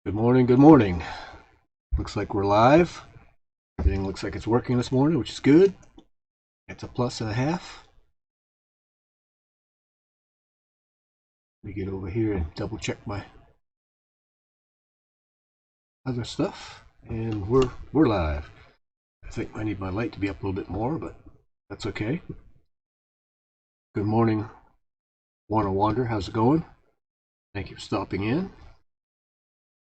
Good morning, good morning. Looks like we're live. Everything looks like it's working this morning, which is good. It's a plus and a half. Let me get over here and double check my other stuff. And we're live. I think I need my light to be up a little bit more, but that's okay. Good morning, Wanna Wander. How's it going? Thank you for stopping in.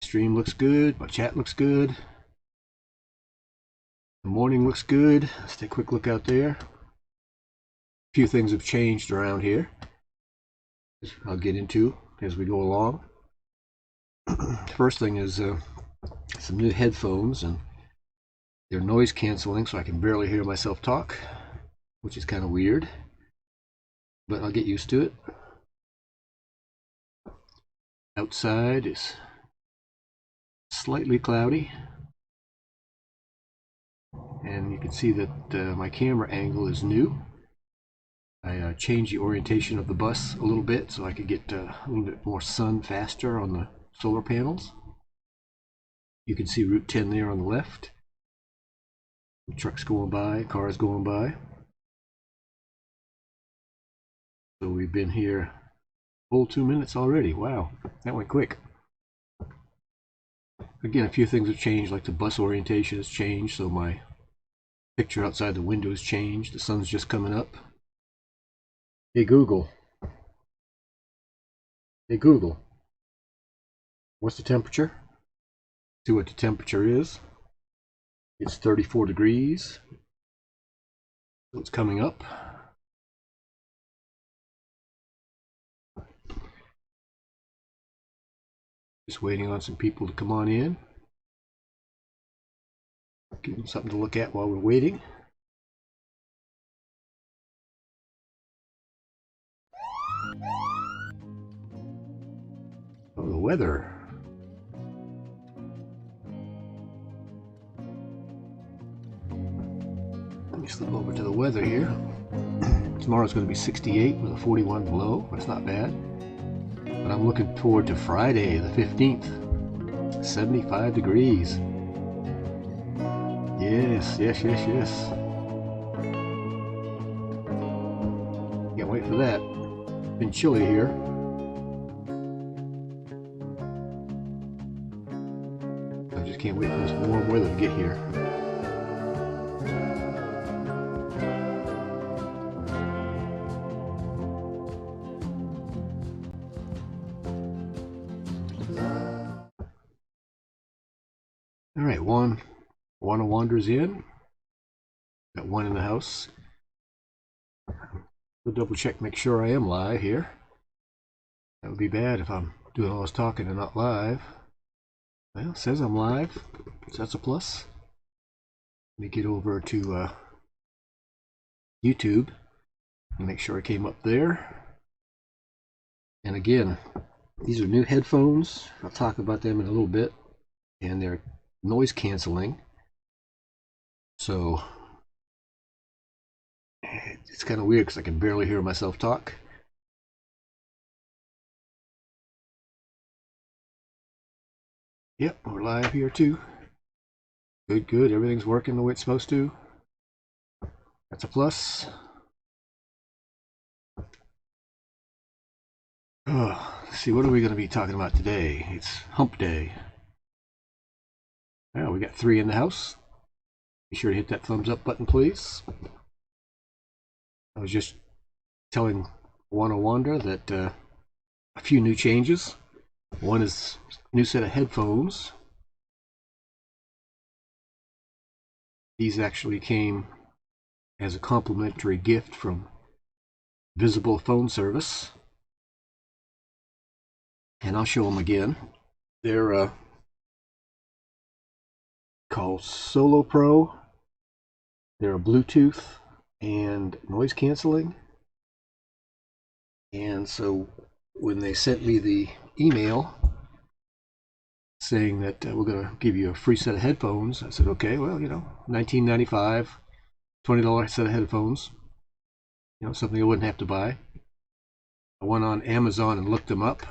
Stream looks good. My chat looks good. The morning looks good. Let's take a quick look out there. A few things have changed around here. I'll get into as we go along. First thing is some new headphones, and they're noise canceling, so I can barely hear myself talk, which is kind of weird, but I'll get used to it. Outside is slightly cloudy, and you can see that my camera angle is new. I changed the orientation of the bus a little bit so I could get a little bit more sun faster on the solar panels. You can see Route 10 there on the left. Trucks going by, cars going by. So we've been here a full 2 minutes already. Wow, that went quick. Again, a few things have changed, like the bus orientation has changed, so my picture outside the window has changed. The sun's just coming up. Hey Google. Hey Google. What's the temperature? See what the temperature is. It's 34 degrees. So it's coming up. Just waiting on some people to come on in. Give them something to look at while we're waiting. Oh, the weather. Let me slip over to the weather here. Tomorrow's going to be 68 with a 41 below. That's not bad. But I'm looking forward to Friday, the 15th. 75 degrees. Yes, yes, yes, yes. Can't wait for that. It's been chilly here. I just can't wait for this warm weather to get here. All right, Wanna Wander's in. Got one in the house. We'll double check, make sure I am live here. That would be bad if I'm doing all this talking and not live. Well, it says I'm live, so that's a plus. Let me get over to YouTube and make sure I came up there. And again, these are new headphones. I'll talk about them in a little bit. And they're noise canceling. So it's kind of weird because I can barely hear myself talk. Yep, we're live here too. Good, good. Everything's working the way it's supposed to. That's a plus. Oh, let's see, what are we going to be talking about today? It's hump day. Well, we got 3 in the house. Be sure to hit that thumbs up button, please. I was just telling Wanna Wander that a few new changes. One is a new set of headphones. These actually came as a complimentary gift from Visible Phone Service. And I'll show them again. They're called Solo Pro. They're a Bluetooth and noise canceling. And so when they sent me the email saying that we're going to give you a free set of headphones, I said, okay, well, you know, $19.95, $20 set of headphones, you know, something I wouldn't have to buy. I went on Amazon and looked them up.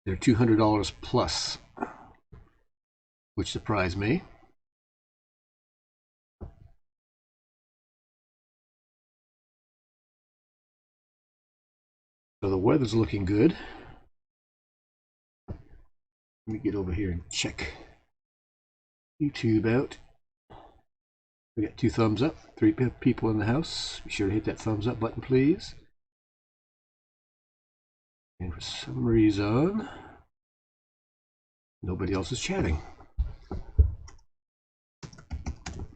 They're $200 plus, which surprised me. So the weather's looking good. Let me get over here and check YouTube out. We got 2 thumbs up, 3 people in the house. Be sure to hit that thumbs up button, please. And for some reason, nobody else is chatting.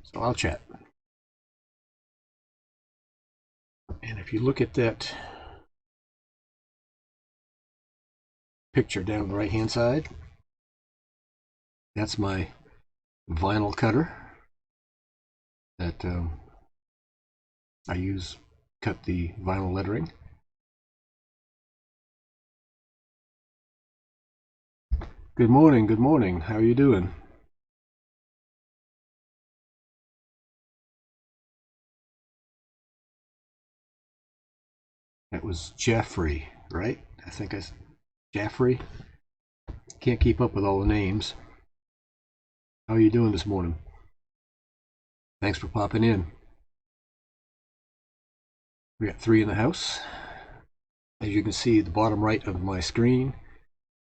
So I'll chat. And if you look at that picture down on the right hand side, that's my vinyl cutter that I use to cut the vinyl lettering. Good morning, good morning. How are you doing? That was Jeffrey, right? I think I Jeffrey. Can't keep up with all the names. How are you doing this morning? Thanks for popping in. We got 3 in the house. As you can see, the bottom right of my screen,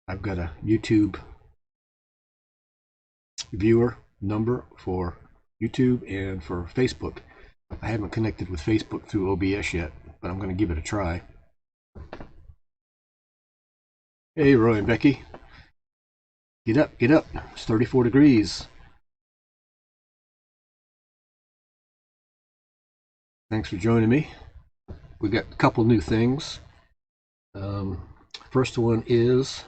I've got a YouTube viewer number for YouTube and for Facebook. I haven't connected with Facebook through OBS yet, but I'm going to give it a try. Hey, Roy and Becky. Get up, get up. It's 34 degrees. Thanks for joining me. We got a couple new things. First one is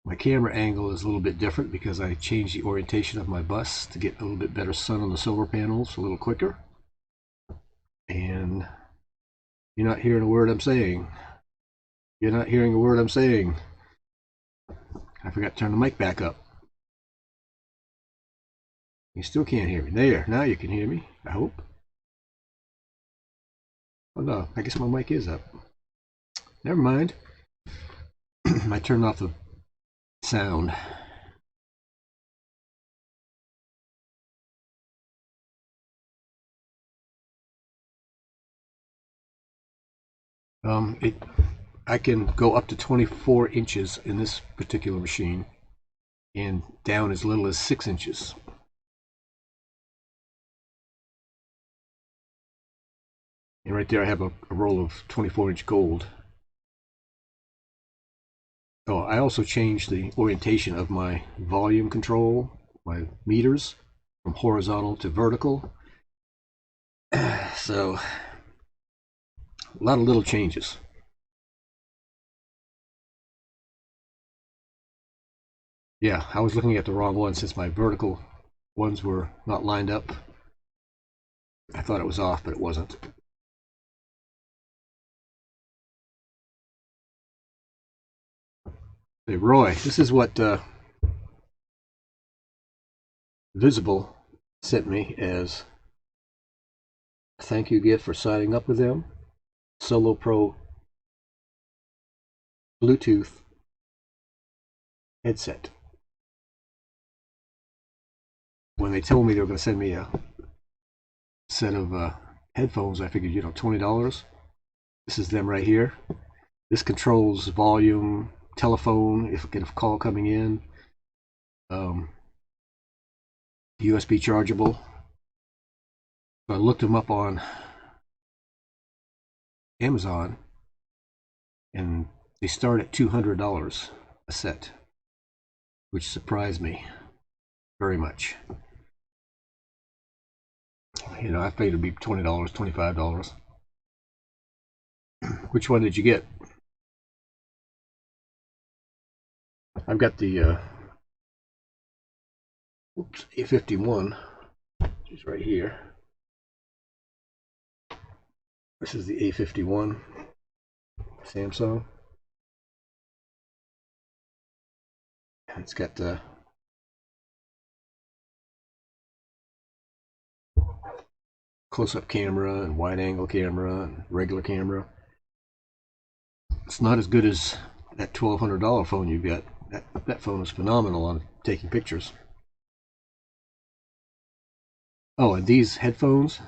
my camera angle is a little bit different because I changed the orientation of my bus to get a little bit better sun on the solar panels a little quicker. And you're not hearing a word I'm saying. You're not hearing a word I'm saying. I forgot to turn the mic back up. You still can't hear me. There, now you can hear me, I hope. Oh no, I guess my mic is up. Never mind. I turned off the sound. I can go up to 24 inches in this particular machine and down as little as 6 inches. And right there I have a roll of 24-inch gold. Oh, I also changed the orientation of my volume control, my meters, from horizontal to vertical. So, a lot of little changes. Yeah, I was looking at the wrong one since my vertical ones were not lined up. I thought it was off, but it wasn't. Hey, Roy, this is what Visible sent me as a thank you gift for signing up with them. Solo Pro Bluetooth headset. When they told me they were going to send me a set of headphones, I figured, $20. This is them right here. This controls volume, telephone, if I get a call coming in, USB chargeable. So I looked them up on Amazon, and they start at $200 a set, which surprised me very much. I figured it'd be $20, $25. Which one did you get? I've got the A51, which is right here. This is the A51 Samsung. It's got the close-up camera and wide-angle camera and regular camera. it's not as good as that $1,200 phone you got. That phone is phenomenal on taking pictures. Oh, and these headphones,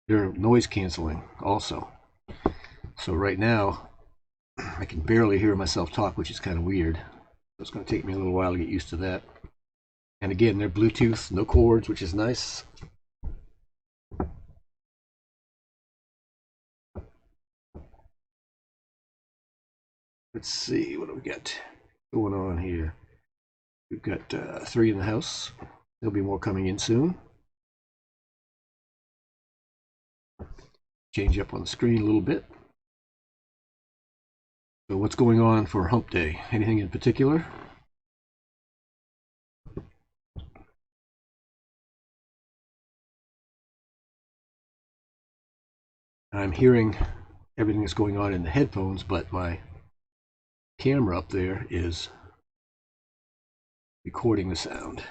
they're noise canceling also. So right now, I can barely hear myself talk, which is kind of weird. So it's going to take me a little while to get used to that. And again, they're Bluetooth, no cords, which is nice. Let's see, what do we got going on here? We've got 3 in the house. There'll be more coming in soon. Change up on the screen a little bit. So what's going on for Hump Day? Anything in particular? I'm hearing everything that's going on in the headphones, but my camera up there is recording the sound.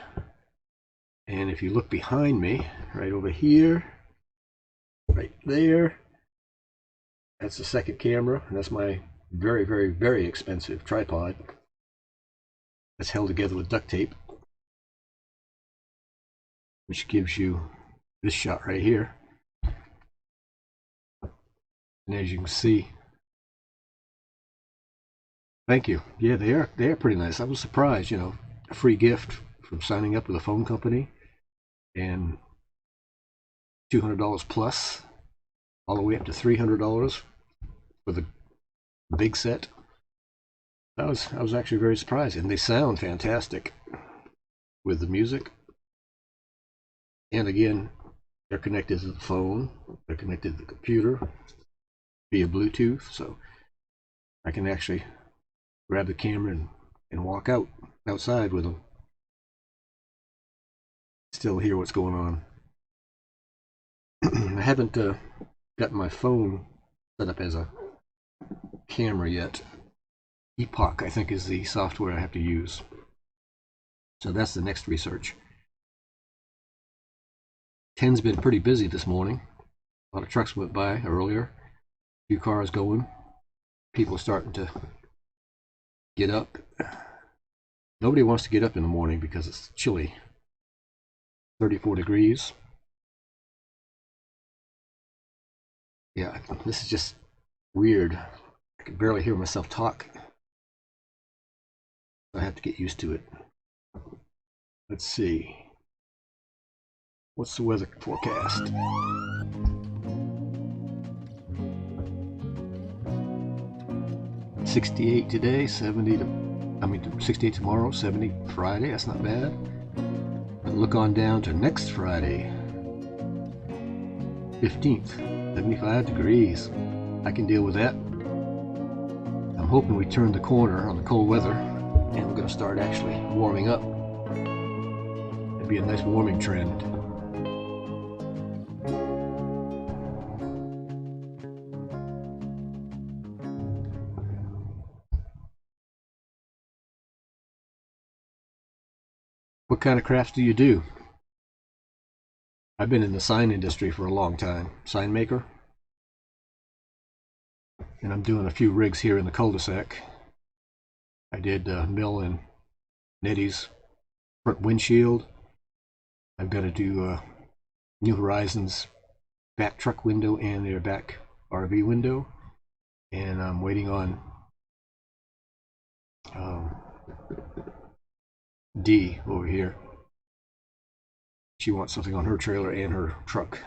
And if you look behind me, right over here, right there, that's the second camera, and that's my very, very, very expensive tripod that's held together with duct tape, which gives you this shot right here. And as you can see, thank you. Yeah, they are pretty nice. I was surprised, you know, a free gift from signing up with a phone company, and $200 plus, all the way up to $300 for the big set. I was actually very surprised, and they sound fantastic with the music. And again, they're connected to the phone, they're connected to the computer via Bluetooth, so I can actually grab the camera and walk outside with them. Still hear what's going on. I haven't gotten my phone set up as a camera yet. Epoch, I think, is the software I have to use. So that's the next research. 10's been pretty busy this morning. A lot of trucks went by earlier. A few cars going. People starting to get up. Nobody wants to get up in the morning because it's chilly. 34 degrees. Yeah, this is just weird. I can barely hear myself talk. I have to get used to it. Let's see. What's the weather forecast? $68 today, 68 tomorrow, 70 Friday. That's not bad. But look on down to next Friday, 15th, 75 degrees. I can deal with that. I'm hoping we turn the corner on the cold weather, and we're going to start actually warming up. It'd be a nice warming trend. What kind of crafts do you do? I've been in the sign industry for a long time, sign maker. And I'm doing a few rigs here in the cul-de-sac. I did Mill and Nettie's front windshield. I've got to do New Horizons back truck window and their back RV window. And I'm waiting on D over here. She wants something on her trailer and her truck.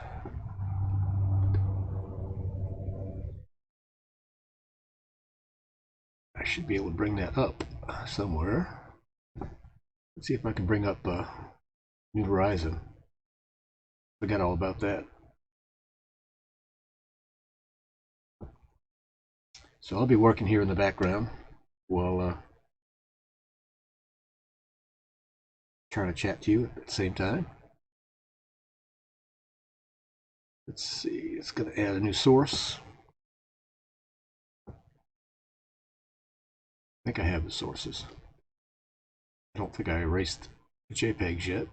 I should be able to bring that up somewhere. Let's see if I can bring up New Horizon. Forgot all about that. So I'll be working here in the background while trying to chat to you at the same time. Let's see, it's going to add a new source. I think I have the sources. I don't think I erased the JPEGs yet.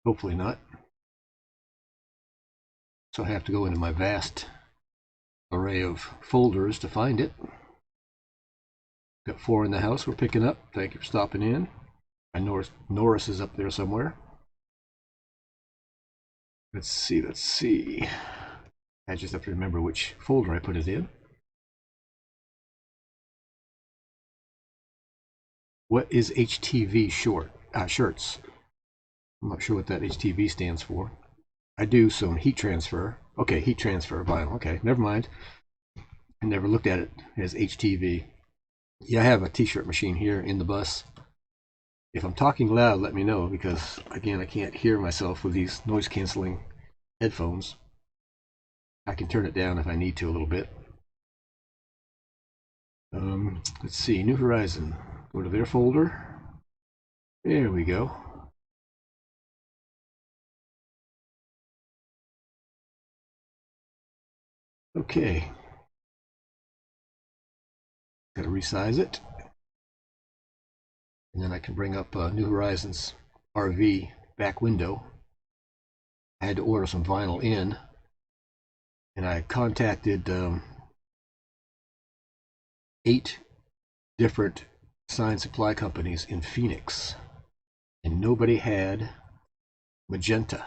Hopefully not. So I have to go into my vast array of folders to find it. Got 4 in the house we're picking up. Thank you for stopping in. I know Norris is up there somewhere. Let's see. I just have to remember which folder I put it in. What is HTV shirts? I'm not sure what that HTV stands for. I do some heat transfer. Okay, heat transfer vinyl. Okay, never mind. I never looked at it as HTV. Yeah, I have a t-shirt machine here in the bus. If I'm talking loud, let me know, because again, I can't hear myself with these noise canceling headphones. I can turn it down if I need to a little bit. Let's see, New Horizon. Go to their folder. There we go. Okay. Got to resize it. And then I can bring up New Horizons RV back window. I had to order some vinyl in, and I contacted 8 different sign supply companies in Phoenix, and nobody had magenta.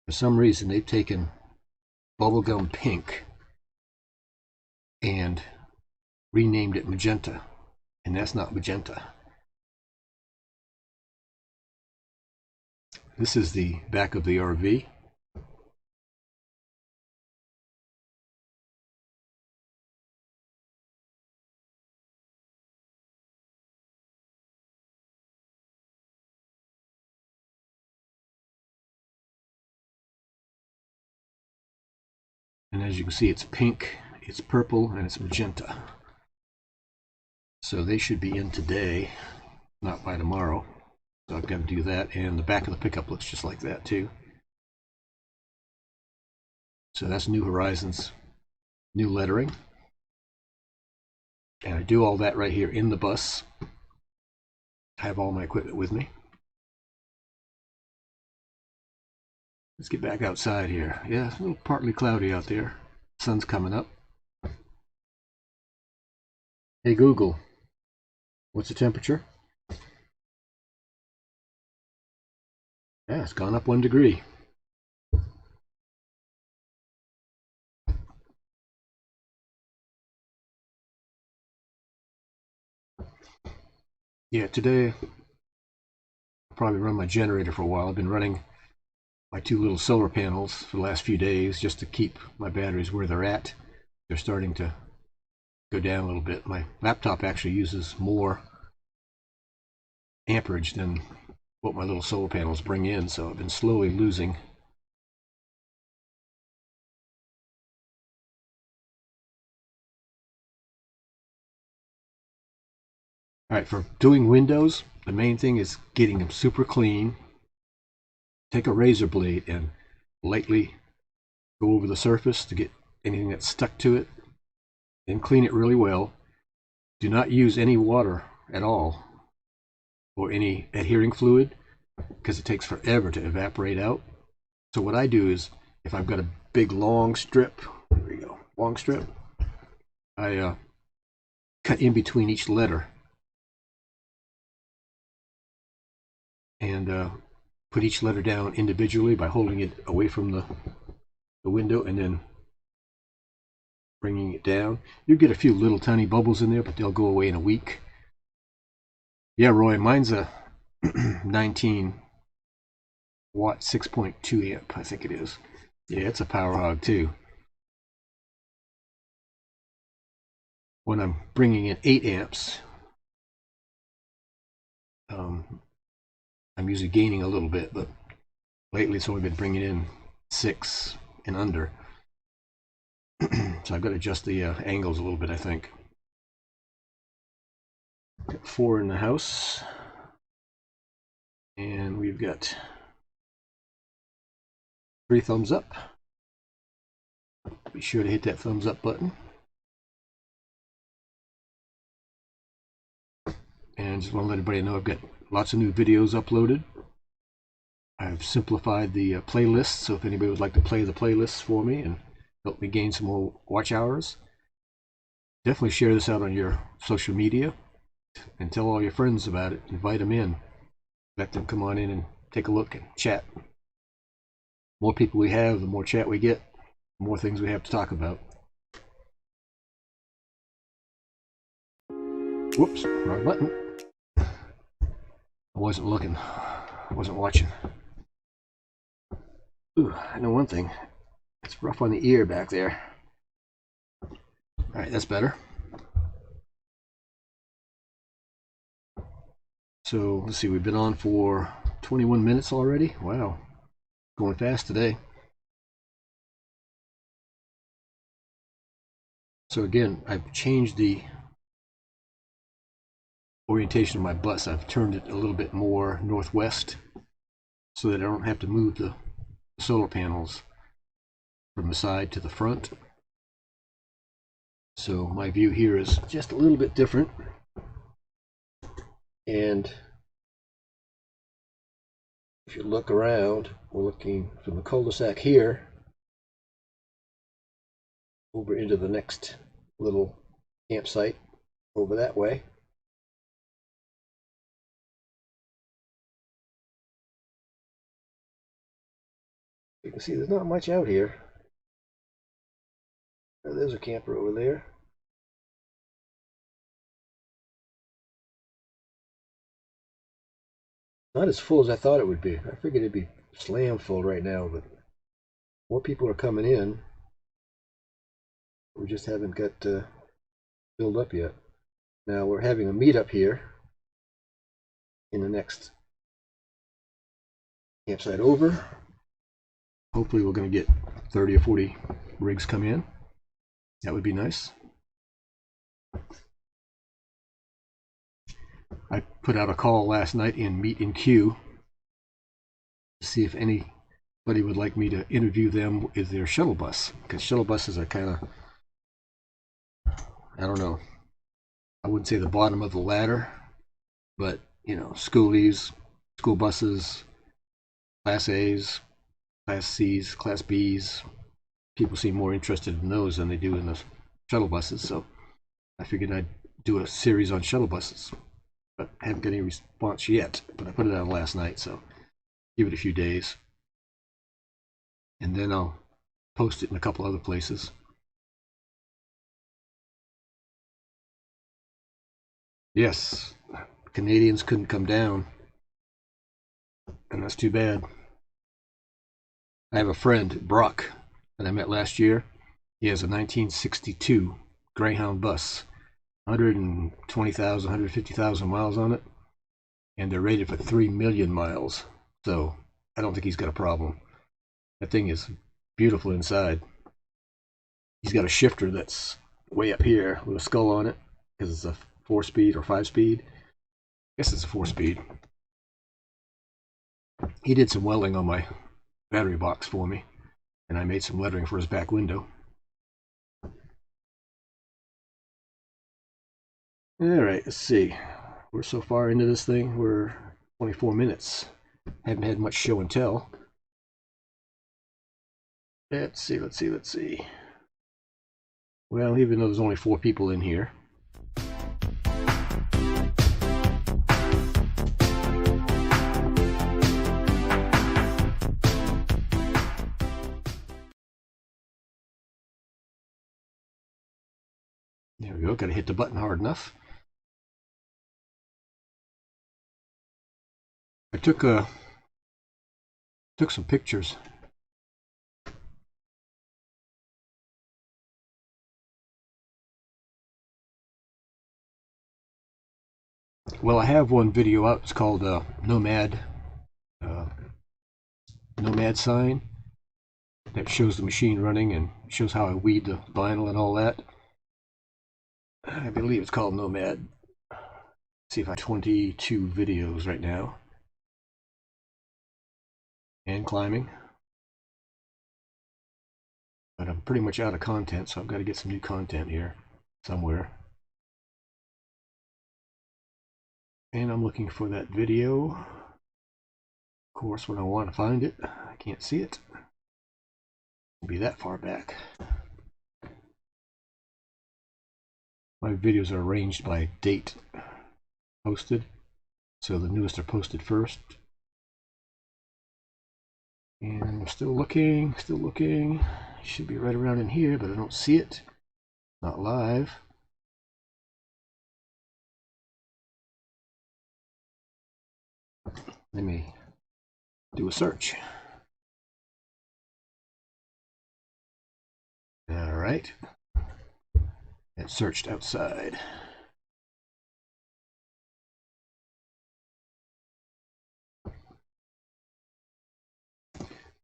For some reason, they've taken bubblegum pink and renamed it magenta, and that's not magenta. This is the back of the RV. And as you can see, it's pink, it's purple, and it's magenta. So they should be in today, not by tomorrow. So I've got to do that, and the back of the pickup looks just like that too. So that's New Horizons, new lettering. And I do all that right here in the bus. I have all my equipment with me. Let's get back outside here. Yeah, it's a little partly cloudy out there. Sun's coming up. Hey Google, what's the temperature? Yeah, it's gone up 1 degree. Yeah, today I'll probably run my generator for a while. I've been running my 2 little solar panels for the last few days just to keep my batteries where they're at. They're starting to go down a little bit. My laptop actually uses more amperage than what my little solar panels bring in, so I've been slowly losing. All right, for doing windows, the main thing is getting them super clean. Take a razor blade and lightly go over the surface to get anything that's stuck to it, then clean it really well. Do not use any water at all or any adhering fluid, because it takes forever to evaporate out. So what I do is, if I've got a big long strip, there we go, long strip, I cut in between each letter and put each letter down individually by holding it away from the window and then bringing it down. You get a few little tiny bubbles in there, but they'll go away in a week. Yeah, Roy, mine's a 19 watt 6.2 amp, I think it is. Yeah, it's a power hog too. When I'm bringing in 8 amps, I'm usually gaining a little bit, but lately it's only been bringing in 6 and under. So I've got to adjust the angles a little bit, I think. Got 4 in the house, and we've got 3 thumbs up. Be sure to hit that thumbs up button. And just want to let everybody know I've got lots of new videos uploaded. I've simplified the playlist, so if anybody would like to play the playlists for me and help me gain some more watch hours. Definitely share this out on your social media and tell all your friends about it. Invite them in. Let them come on in and take a look and chat. The more people we have, the more chat we get, the more things we have to talk about. Whoops, wrong button. I wasn't looking. I wasn't watching. Ooh, I know one thing. It's rough on the ear back there. Alright, that's better. So, let's see, we've been on for 21 minutes already. Wow, going fast today. So again, I've changed the orientation of my bus. I've turned it a little bit more northwest so that I don't have to move the solar panels from the side to the front. So my view here is just a little bit different. And if you look around, we're looking from the cul-de-sac here over into the next little campsite over that way. You can see there's not much out here. Oh, there's a camper over there. Not as full as I thought it would be. I figured it'd be slam full right now, but more people are coming in. We just haven't got filled up yet. Now we're having a meetup here in the next campsite over. Hopefully we're going to get 30 or 40 rigs come in. That would be nice. I put out a call last night in Meet and Queue to see if anybody would like me to interview them with their shuttle bus, because shuttle buses are kind of, I don't know, I wouldn't say the bottom of the ladder, but you know, schoolies, school buses, Class A's, Class C's, Class B's, people seem more interested in those than they do in the shuttle buses. So I figured I'd do a series on shuttle buses, but I haven't got any response yet. But I put it out last night, so give it a few days, and then I'll post it in a couple other places. Yes, Canadians couldn't come down, and that's too bad. I have a friend, Brock, that I met last year. He has a 1962 Greyhound bus, 120,000, 150,000 miles on it, and they're rated for 3 million miles. So I don't think he's got a problem. That thing is beautiful inside. He's got a shifter that's way up here with a skull on it because it's a 4-speed or 5-speed. I guess it's a 4-speed. He did some welding on my battery box for me, and I made some lettering for his back window. All right, let's see. We're so far into this thing, we're 24 minutes. Haven't had much show and tell. Let's see. Well, even though there's only 4 people in here. There we go, gotta hit the button hard enough. I took some pictures. Well, I have one video out. It's called Nomad sign, that shows the machine running and shows how I weed the vinyl and all that. I believe it's called Nomad. Let's see if I have 22 videos right now. And climbing. But I'm pretty much out of content, so I've got to get some new content here somewhere. And I'm looking for that video. Of course, when I want to find it, I can't see it. Be that far back. My videos are arranged by date posted, so the newest are posted first. And I'm still looking, Should be right around in here, but I don't see it. Not live. Let me do a search. All right. It searched outside.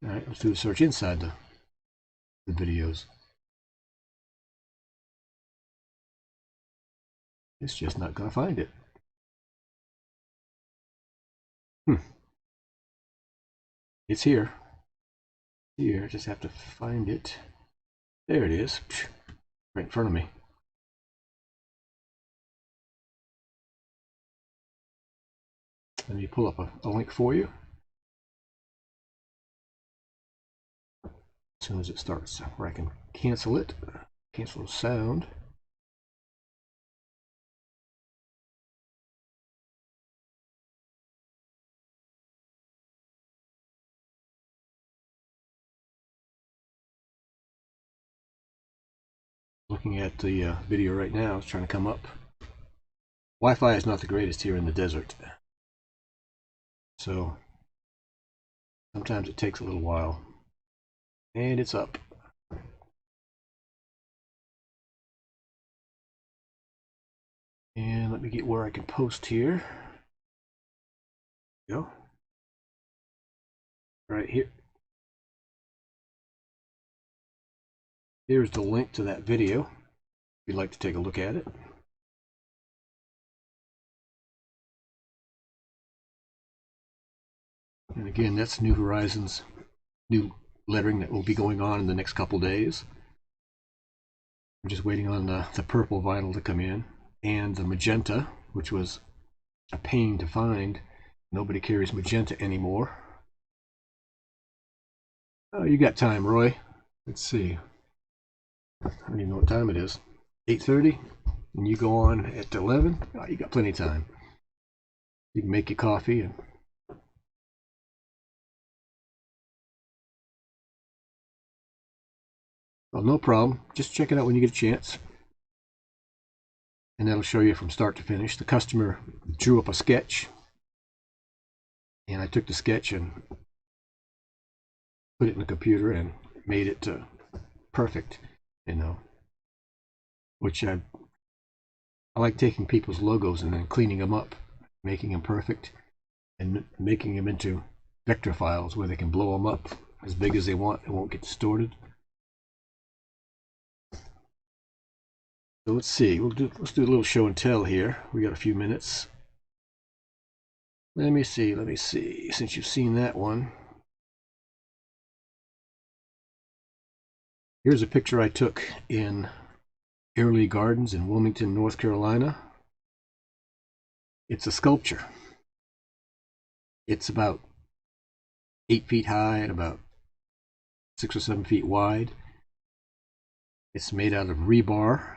All right, let's do a search inside the videos. It's just not going to find it. It's here. Here, just have to find it. There it is, right in front of me. Let me pull up a link for you. As soon as it starts, where I can cancel it, cancel the sound. Looking at the video right now, it's trying to come up. Wi-Fi is not the greatest here in the desert, so sometimes it takes a little while. And it's up. And let me get where I can post here. There we go. Right here. Here's the link to that video, if you'd like to take a look at it. And again, that's New Horizons, new lettering that will be going on in the next couple days. I'm just waiting on the purple vinyl to come in, and the magenta, which was a pain to find. Nobody carries magenta anymore. Oh, you got time, Roy. Let's see. I don't even know what time it is. 8:30, and you go on at 11. Oh, you got plenty of time. You can make your coffee and well, no problem. Just check it out when you get a chance. And that'll show you from start to finish. The customer drew up a sketch, and I took the sketch and put it in the computer and made it perfect, you know. Which I like taking people's logos and then cleaning them up, making them perfect, and making them into vector files where they can blow them up as big as they want. It won't get distorted. So let's see. Let's do a little show and tell here. We got a few minutes. Let me see. Since you've seen that one, here's a picture I took in Airlie Gardens in Wilmington, North Carolina. It's a sculpture. It's about 8 feet high and about 6 or 7 feet wide. It's made out of rebar,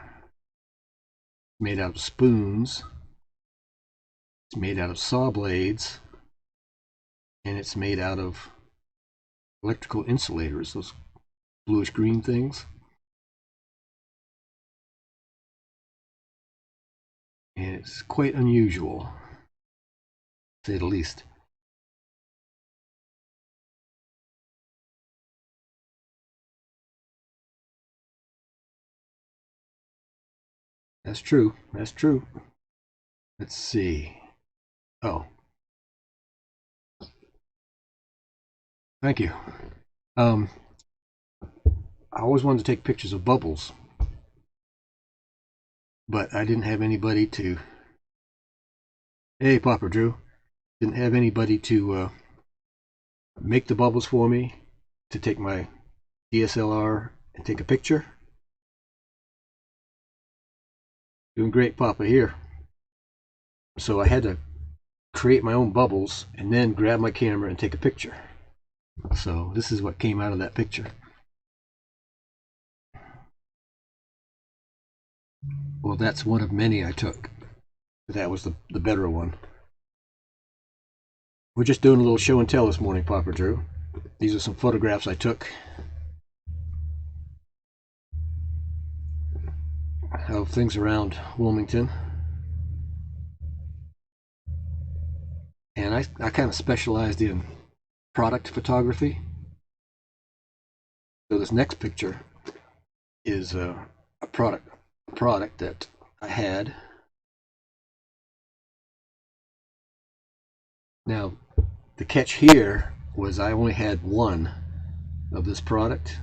made out of spoons, it's made out of saw blades, and it's made out of electrical insulators, those bluish green things. And it's quite unusual, to say the least. That's true. That's true. Let's see. Oh. Thank you. I always wanted to take pictures of bubbles, but I didn't have anybody to... Hey, Papa Drew. Didn't have anybody to make the bubbles for me, to take my DSLR and take a picture. Doing great, Papa, here. So I had to create my own bubbles and then grab my camera and take a picture. So this is what came out of that picture. Well, that's one of many I took. That was the better one. We're just doing a little show and tell this morning, Papa Drew. These are some photographs I took of things around Wilmington. And I kind of specialized in product photography. So this next picture is a product that I had. Now, the catch here was I only had one of this product.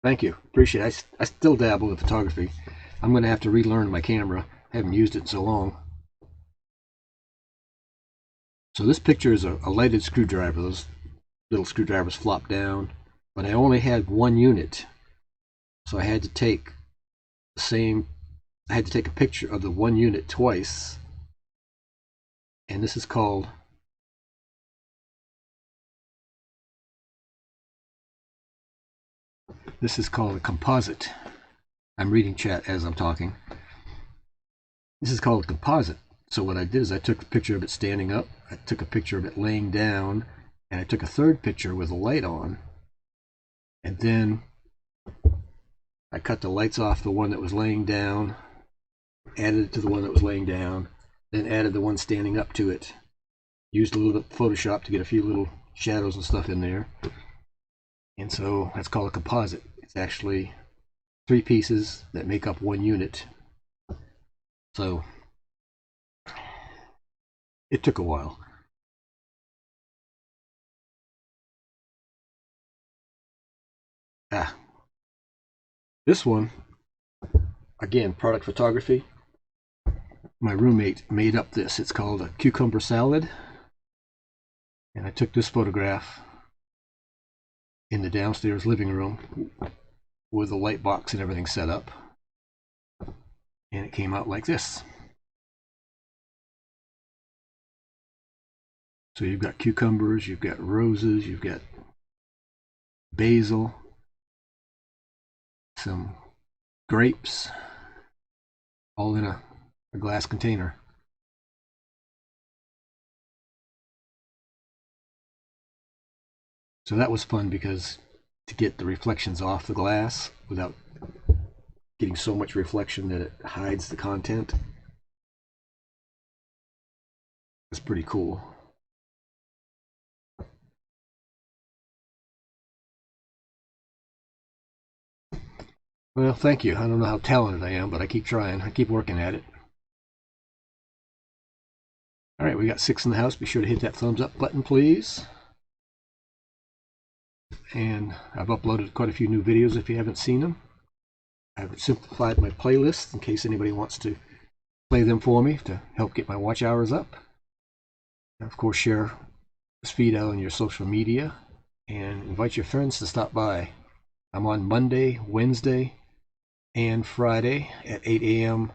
Thank you, appreciate it. I still dabble in photography. I'm going to have to relearn my camera. I haven't used it in so long. So this picture is a lighted screwdriver. Those little screwdrivers flop down, but I only had one unit, so I had to take a picture of the one unit twice, and this is called a composite. I'm reading chat as I'm talking. This is called a composite. So what I did is I took a picture of it standing up, I took a picture of it laying down, and I took a third picture with the light on, and then I cut the lights off the one that was laying down, added it to the one that was laying down, then added the one standing up to it. Used a little bit of Photoshop to get a few little shadows and stuff in there. And so that's called a composite. It's actually 3 pieces that make up one unit. So it took a while. This one, again, product photography. My roommate made up this. It's called a cucumber salad. And I took this photograph in the downstairs living room with the light box and everything set up. And it came out like this. So you've got cucumbers, you've got roses, you've got basil, some grapes, all in a glass container. So that was fun because to get the reflections off the glass without getting so much reflection that it hides the content was pretty cool. Well, thank you. I don't know how talented I am, but I keep trying. I keep working at it. All right, we got 6 in the house. Be sure to hit that thumbs up button, please. And I've uploaded quite a few new videos if you haven't seen them. I've simplified my playlist in case anybody wants to play them for me to help get my watch hours up. And of course, share this feed out on your social media and invite your friends to stop by. I'm on Monday, Wednesday, and Friday at 8 a.m.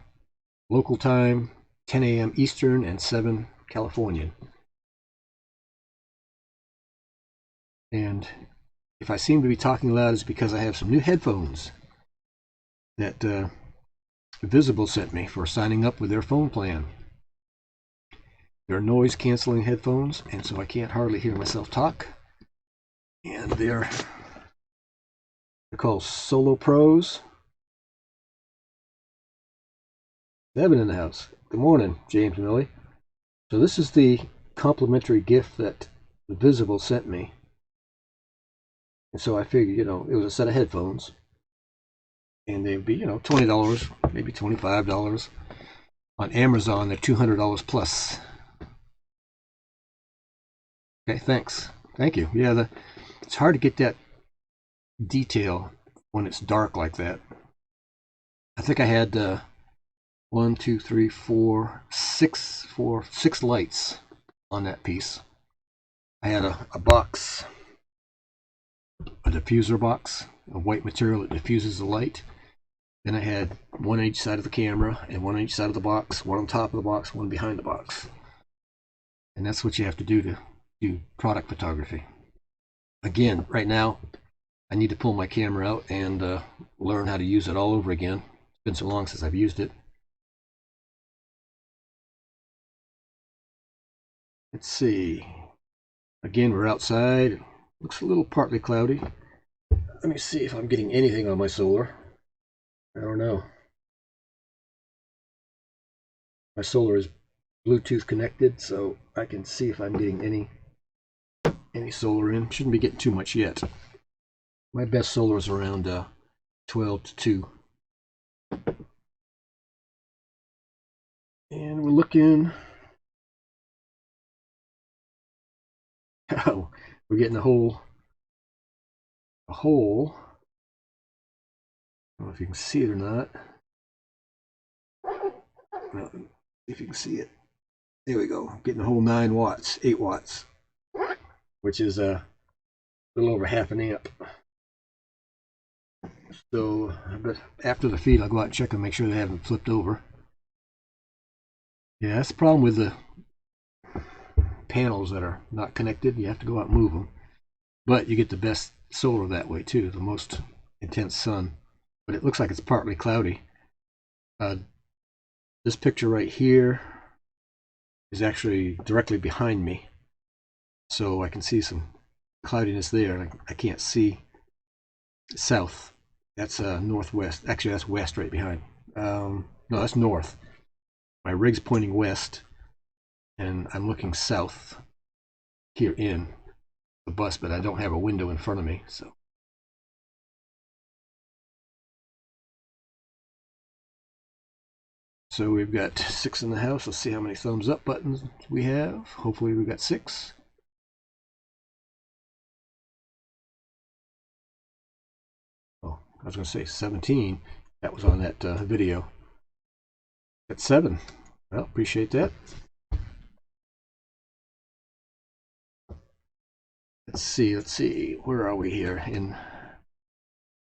local time, 10 a.m. Eastern, and 7 Californian. And if I seem to be talking loud, it's because I have some new headphones that Visible sent me for signing up with their phone plan. They're noise canceling headphones, and so I can't hardly hear myself talk. And they're called Solo Pros. 7 in the house. Good morning, James Millie. So this is the complimentary gift that Visible sent me. And so I figured, it was a set of headphones. And they'd be, $20, maybe $25. On Amazon, they're $200 plus. Okay, thanks. Thank you. Yeah, it's hard to get that detail when it's dark like that. I think I had 1, 2, 3, 4, 6 lights on that piece. I had a box, a diffuser box, a white material that diffuses the light. Then I had one on each side of the camera and one on each side of the box, one on top of the box, one behind the box. And that's what you have to do to do product photography. Again, right now, I need to pull my camera out and learn how to use it all over again. It's been so long since I've used it. Let's see. Again, we're outside. It looks a little partly cloudy. Let me see if I'm getting anything on my solar. I don't know. My solar is Bluetooth connected, so I can see if I'm getting any solar in. Shouldn't be getting too much yet. My best solar is around 12 to 2. And we're looking. Oh, we're getting a hole. I don't know if you can see it or not. Well, if you can see it. There we go. Getting a whole 9 watts, 8 watts, which is a little over half an amp. So, but after the feed, I'll go out and check and make sure they haven't flipped over. Yeah, that's the problem with the panels that are not connected. You have to go out and move them. But you get the best solar that way too, the most intense sun. But it looks like it's partly cloudy. This picture right here is actually directly behind me. So I can see some cloudiness there. I can't see south. That's northwest. Actually, that's west right behind. No, that's north. My rig's pointing west, and I'm looking south here in the bus, but I don't have a window in front of me. So we've got 6 in the house. Let's see how many thumbs up buttons we have. Hopefully we've got 6. Oh, I was going to say 17. That was on that video. Got 7. Well, appreciate that. Let's see. Where are we here?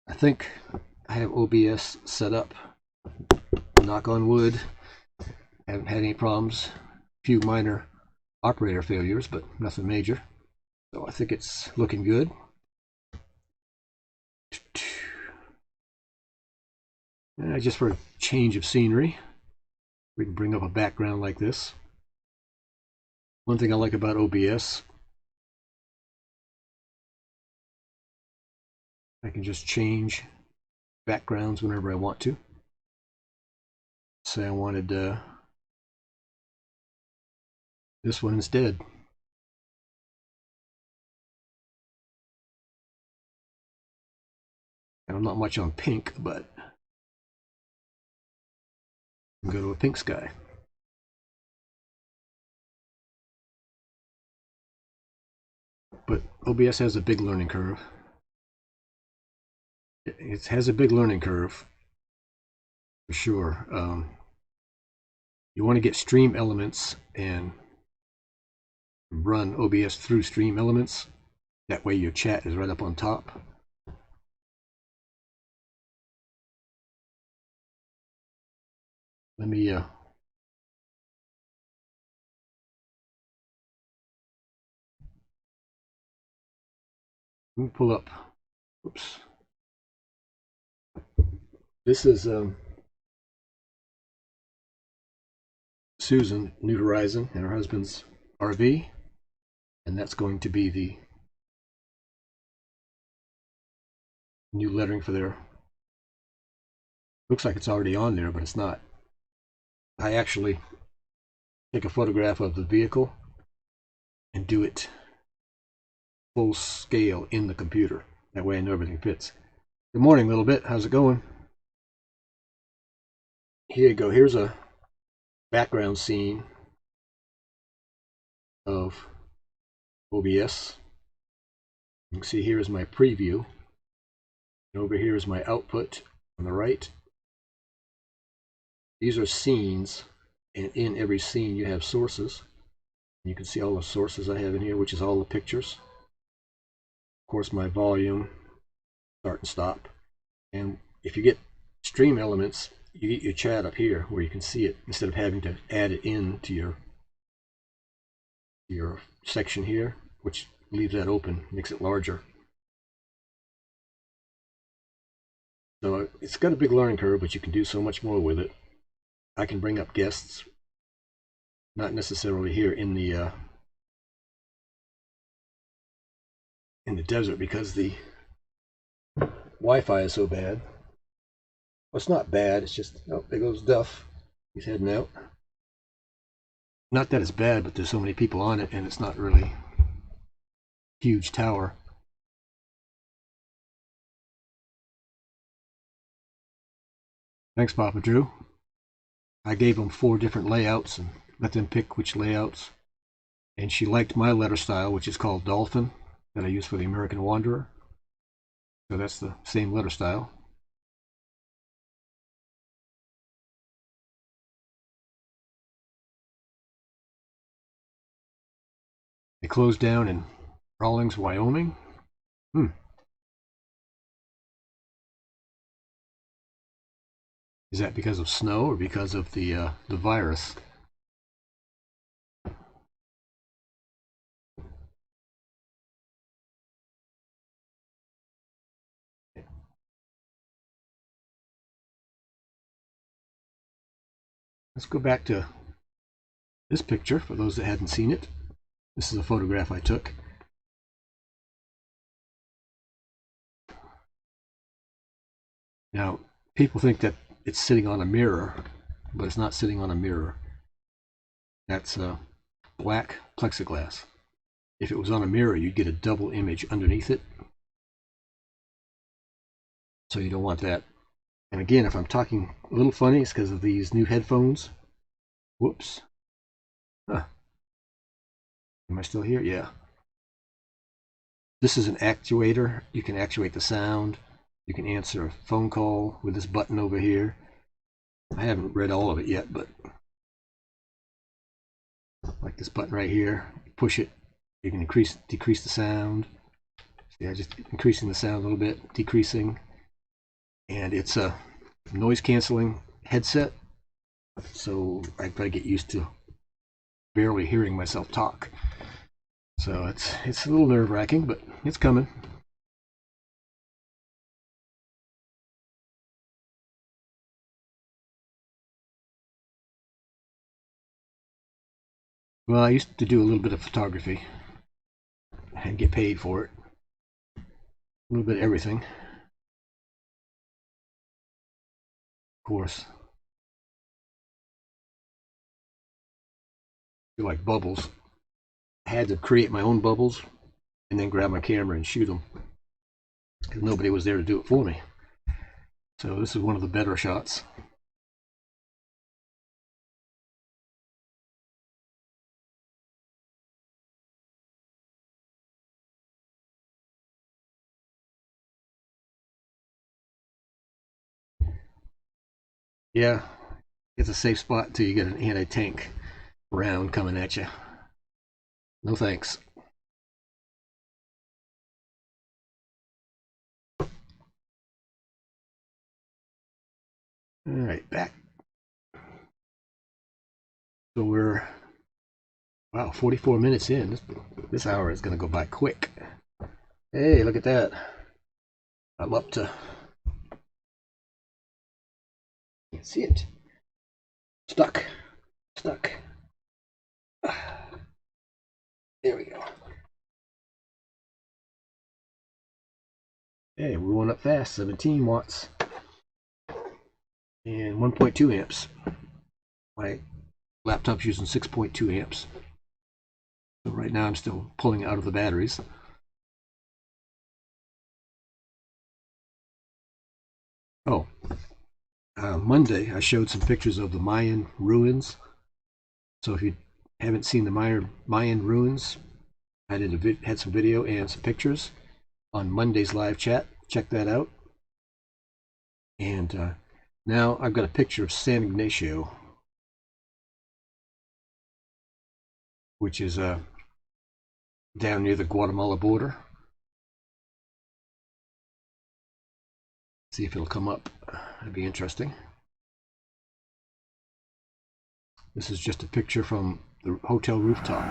I think I have OBS set up. Knock on wood. Haven't had any problems. A few minor operator failures, but nothing major. So I think it's looking good. Just for a change of scenery, we can bring up a background like this. One thing I like about OBS, I can just change backgrounds whenever I want to. Say I wanted this one instead. And I'm not much on pink, but I can go to a pink sky. But OBS has a big learning curve. It has a big learning curve, for sure. You want to get stream elements and run OBS through stream elements. That way your chat is right up on top. Let me pull up. Oops. This is Susan New Horizon and her husband's RV, and that's going to be the new lettering for their. Looks like it's already on there, but it's not. I actually take a photograph of the vehicle and do it full scale in the computer. That way I know everything fits. Good morning, little bit. How's it going? Here you go. Here's a background scene of OBS. You can see here is my preview. And over here is my output on the right. These are scenes, and in every scene you have sources. You can see all the sources I have in here, which is all the pictures. Of course, my volume, start and stop. And if you get stream elements, you get your chat up here where you can see it instead of having to add it into your section here, which leaves that open, makes it larger. So it's got a big learning curve, but you can do so much more with it. I can bring up guests, not necessarily here in the desert because the Wi-Fi is so bad. Well, it's not bad. It's just, oh, there goes Duff. He's heading out. Not that it's bad, but there's so many people on it, and it's not really a huge tower. Thanks, Papa Drew. I gave them 4 different layouts and let them pick which layouts. And she liked my letter style, which is called Dolphin, that I use for the American Wanderer. So that's the same letter style. They closed down in Rawlins, Wyoming. Is that because of snow or because of the virus? Let's go back to this picture for those that hadn't seen it. This is a photograph I took. Now, people think that it's sitting on a mirror, but it's not sitting on a mirror. That's black plexiglass. If it was on a mirror, you'd get a double image underneath it. So you don't want that. And again, if I'm talking a little funny, it's because of these new headphones. Whoops. Huh. Am I still here? Yeah. This is an actuator. You can actuate the sound. You can answer a phone call with this button over here. I haven't read all of it yet, but like this button right here, push it, you can decrease the sound. See, I'm just increasing the sound a little bit, decreasing. And it's a noise canceling headset, so I've got to get used to barely hearing myself talk. So it's a little nerve-wracking, but it's coming. Well, I used to do a little bit of photography and get paid for it. A little bit of everything. Of course. I like bubbles. I had to create my own bubbles and then grab my camera and shoot them because nobody was there to do it for me. So this is one of the better shots. Yeah, it's a safe spot until you get an anti-tank round coming at you. No thanks. All right, back. So we're, wow, 44 minutes in. This hour is going to go by quick. Hey, look at that. I'm up to, can't see it. Stuck. There we go. Hey, we went up fast, 17 watts and 1.2 amps. My laptop's using 6.2 amps. So right now I'm still pulling out of the batteries. Oh, Monday I showed some pictures of the Mayan ruins. So if you haven't seen the Mayan ruins, I had some video and some pictures on Monday's live chat. Check that out. And now I've got a picture of San Ignacio, which is down near the Guatemala border. See if it'll come up. That'd be interesting. This is just a picture from the hotel rooftop.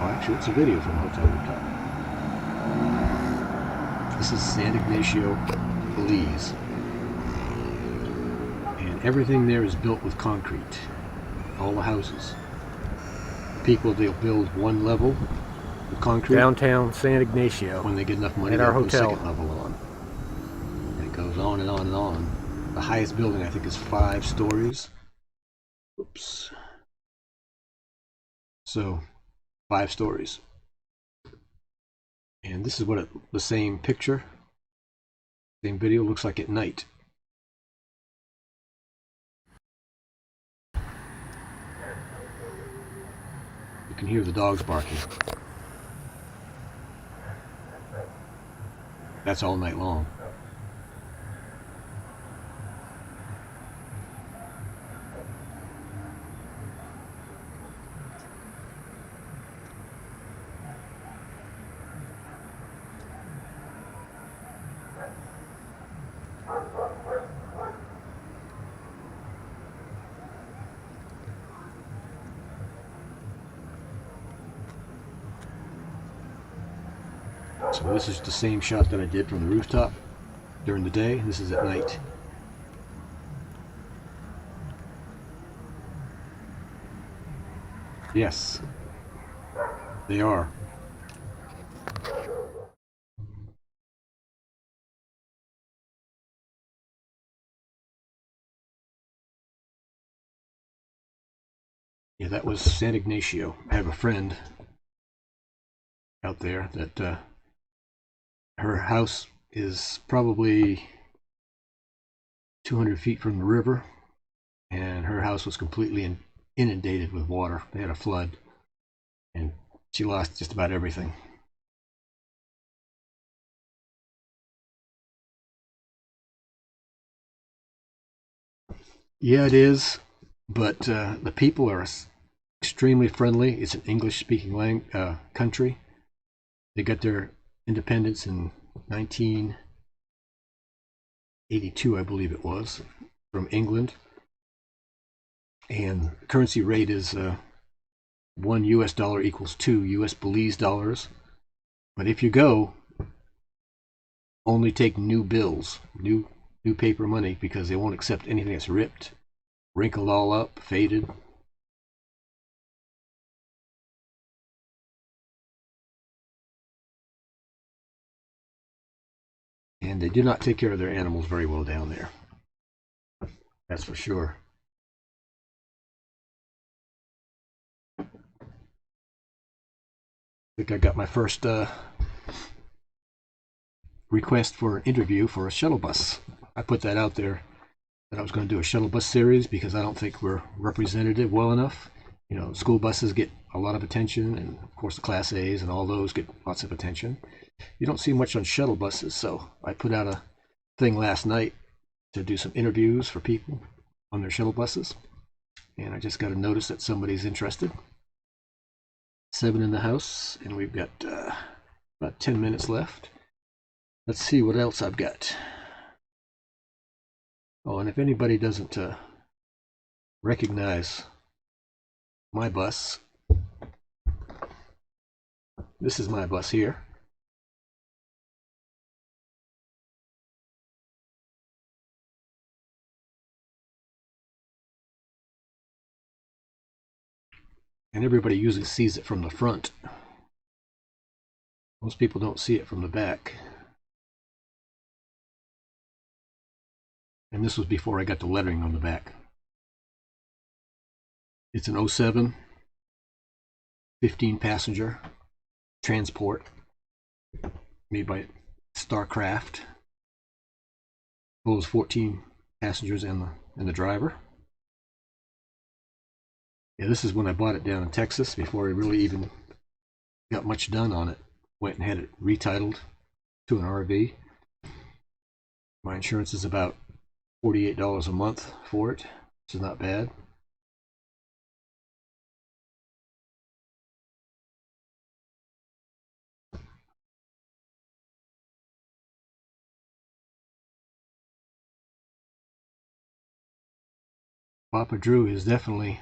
Oh, actually, it's a video from the hotel rooftop. This is San Ignacio, Belize. And everything there is built with concrete. All the houses. People, they'll build one level with concrete. Downtown San Ignacio. When they get enough money, they'll put a second level on. And it goes on and on and on. The highest building, I think, is 5 stories. Oops. So, 5 stories. And this is what the same picture, same video looks like at night. You can hear the dogs barking. That's all night long. So this is the same shot that I did from the rooftop during the day. This is at night. Yes, they are. Yeah, that was San Ignacio. I have a friend out there that her house is probably 200 feet from the river, and her house was completely inundated with water. They had a flood, and she lost just about everything. Yeah, it is, but the people are extremely friendly. It's an English-speaking country. They got their independence in 1982, I believe it was, from England. And the currency rate is 1 US dollar equals 2 US Belize dollars. But if you go, only take new bills, new paper money, because they won't accept anything that's ripped, wrinkled all up, faded. And they do not take care of their animals very well down there. That's for sure. I think I got my first request for an interview for a shuttle bus. I put that out there that I was going to do a shuttle bus series because I don't think we're represented well enough. You know, school buses get a lot of attention, and of course the Class A's and all those get lots of attention. You don't see much on shuttle buses, so I put out a thing last night to do some interviews for people on their shuttle buses, and I just got a notice that somebody's interested. 7 in the house, and we've got about 10 minutes left. Let's see what else I've got. Oh, and if anybody doesn't recognize my bus, this is my bus here. And everybody usually sees it from the front. Most people don't see it from the back. And this was before I got the lettering on the back. It's an 07, 15 passenger transport made by Starcraft. Holds 14 passengers and the driver. Yeah, this is when I bought it down in Texas before I really even got much done on it. Went and had it retitled to an RV. My insurance is about $48 a month for it, which is not bad. Papa Drew is definitely,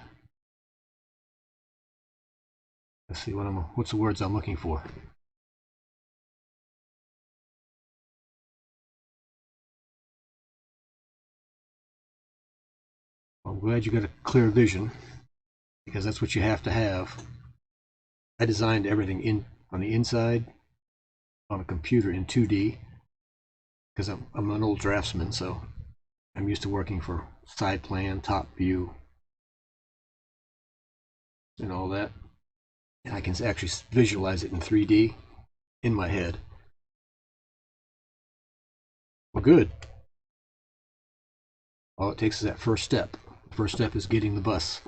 let's see what's the words I'm looking for. glad you got a clear vision, because that's what you have to have. I designed everything on the inside on a computer in 2D because I'm an old draftsman, so I'm used to working for side plan, top view, and all that. And I can actually visualize it in 3D in my head. Well, good. All it takes is that first step. The first step is getting the bus,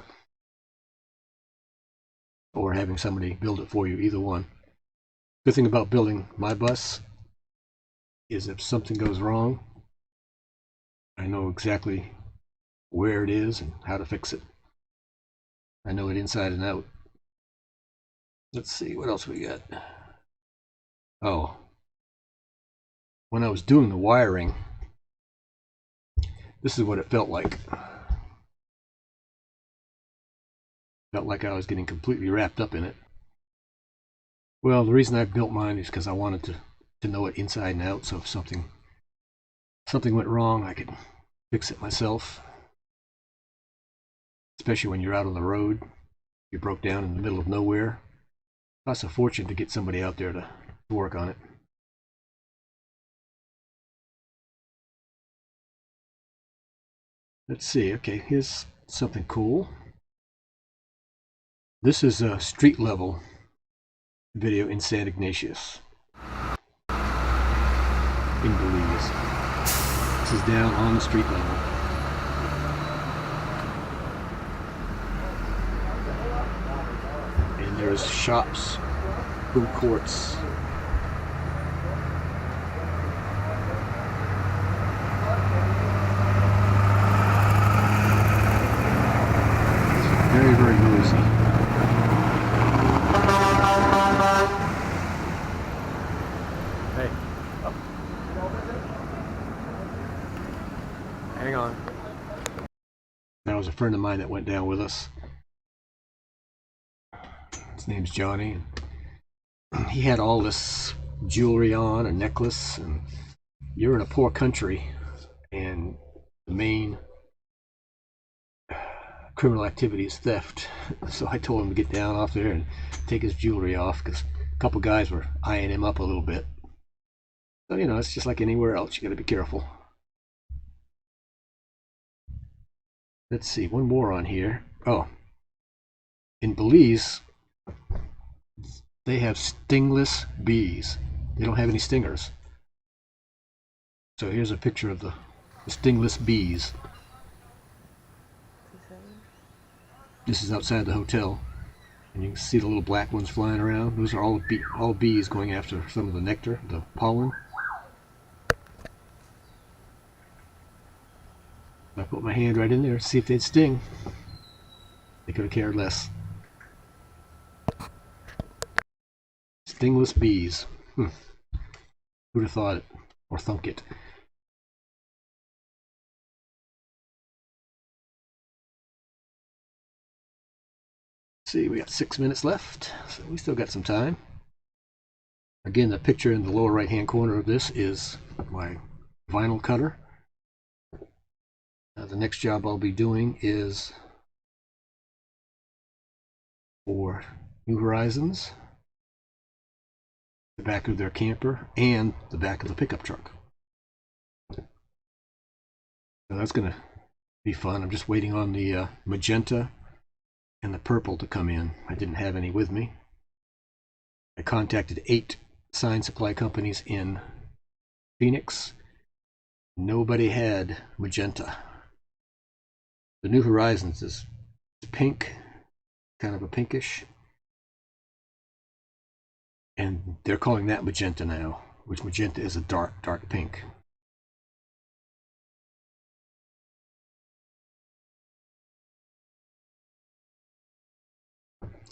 or having somebody build it for you, either one. Good thing about building my bus is if something goes wrong, I know exactly where it is and how to fix it. I know it inside and out. Let's see, what else we got? Oh, when I was doing the wiring, this is what it felt like. Felt like I was getting completely wrapped up in it. Well, the reason I built mine is because I wanted to know it inside and out, so if something went wrong, I could fix it myself. Especially when you're out on the road, you broke down in the middle of nowhere. It costs a fortune to get somebody out there to work on it. Let's see, okay, here's something cool. This is a street level video in San Ignatius, in Belize. This is down on the street level. And there's shops, food courts. It's very, very noisy. Hey. Hang on. That was a friend of mine that went down with us. His name's Johnny. He had all this jewelry on, a necklace, and you're in a poor country, and the main criminal activity is theft. So I told him to get down off there and take his jewelry off, because a couple guys were eyeing him up a little bit. So, you know, it's just like anywhere else. You got to be careful. Let's see, one more on here. Oh, in Belize, they have stingless bees. They don't have any stingers. So here's a picture of the stingless bees. This is outside the hotel, and you can see the little black ones flying around. Those are all bees going after some of the nectar, the pollen. I put my hand right in there to see if they'd sting. They could have cared less. Stingless bees. Who'd have thought it, or thunk it? See, we got 6 minutes left, so we still got some time. Again, the picture in the lower right hand corner of this is my vinyl cutter. The next job I'll be doing is for New Horizons, the back of their camper and the back of the pickup truck. So that's going to be fun. I'm just waiting on the magenta and the purple to come in. I didn't have any with me. I contacted 8 sign supply companies in Phoenix. Nobody had magenta. The New Horizons is pink, kind of a pinkish, and they're calling that magenta now, which magenta is a dark, dark pink.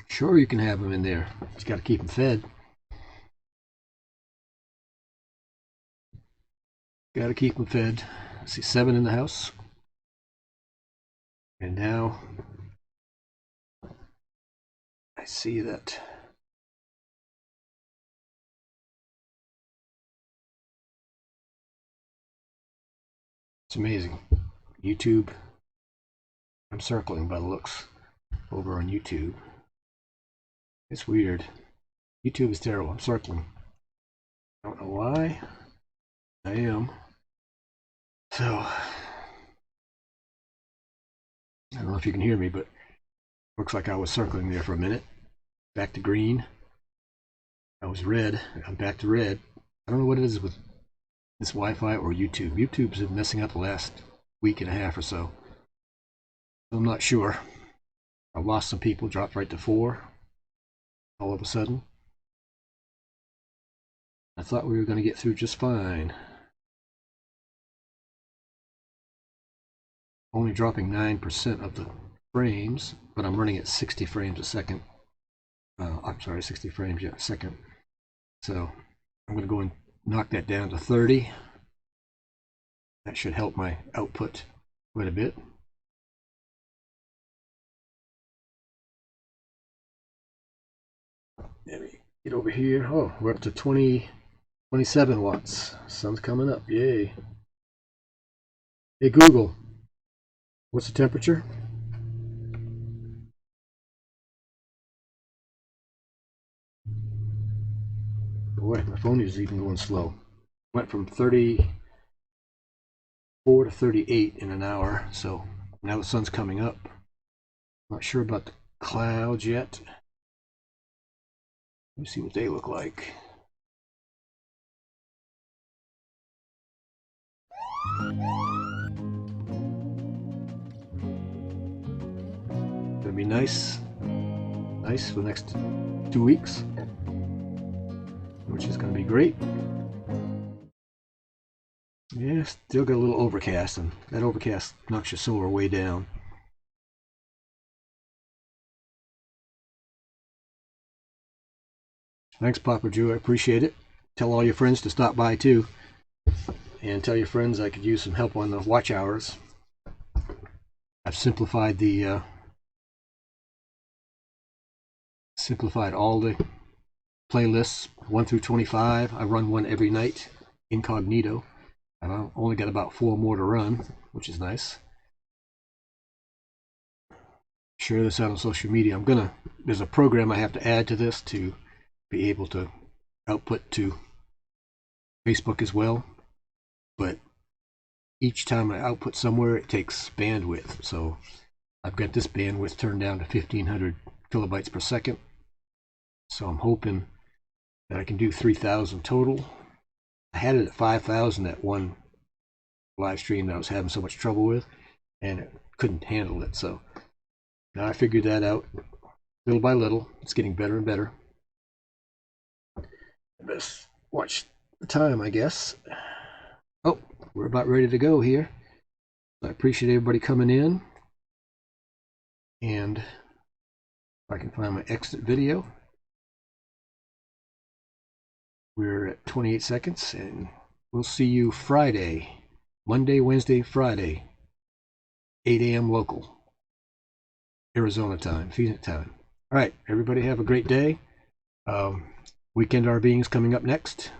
Sure, you can have them in there. Just got to keep them fed. Got to keep them fed. I see 7 in the house. And now I see that it's amazing. YouTube I'm circling by the looks over on YouTube. It's weird. YouTube is terrible. I'm circling. I don't know why. I am. So, I don't know if you can hear me, but looks like I was circling there for a minute. Back to green. I was red. I'm back to red. I don't know what it is with this Wi-Fi or YouTube. YouTube's been messing up the last week and a half or so. I'm not sure. I've lost some people, dropped right to 4 all of a sudden. I thought we were going to get through just fine. Only dropping 9% of the frames, but I'm running at 60 frames a second. I'm sorry, 60 frames a second. So I'm going to go and knock that down to 30. That should help my output quite a bit. Let me get over here. Oh, we're up to 27 watts. Sun's coming up. Yay. Hey Google, what's the temperature? Boy, my phone is even going slow. Went from 34 to 38 in an hour, so now the sun's coming up. Not sure about the clouds yet. Let me see what they look like. Gonna be nice for the next 2 weeks, which is gonna be great. Yeah, still got a little overcast, and that overcast knocks your solar way down. Thanks, Papa Joe. I appreciate it. Tell all your friends to stop by too, and tell your friends I could use some help on the watch hours. I've simplified all the playlists 1 through 25. I run one every night, incognito. I've only got about 4 more to run, which is nice. Share this out on social media. There's a program I have to add to this to be able to output to Facebook as well. But each time I output somewhere, it takes bandwidth. So I've got this bandwidth turned down to 1500 kilobytes per second. So I'm hoping that I can do 3000 total. I had it at 5000 at one live stream that I was having so much trouble with, and it couldn't handle it. So now I figured that out little by little. It's getting better and better. I best watch the time, I guess. Oh, we're about ready to go here. I appreciate everybody coming in. And if I can find my exit video. We're at 28 seconds, and we'll see you Friday, Monday, Wednesday, Friday, 8 a.m. local, Arizona time, Phoenix time. All right, everybody have a great day. Weekend RVing is coming up next.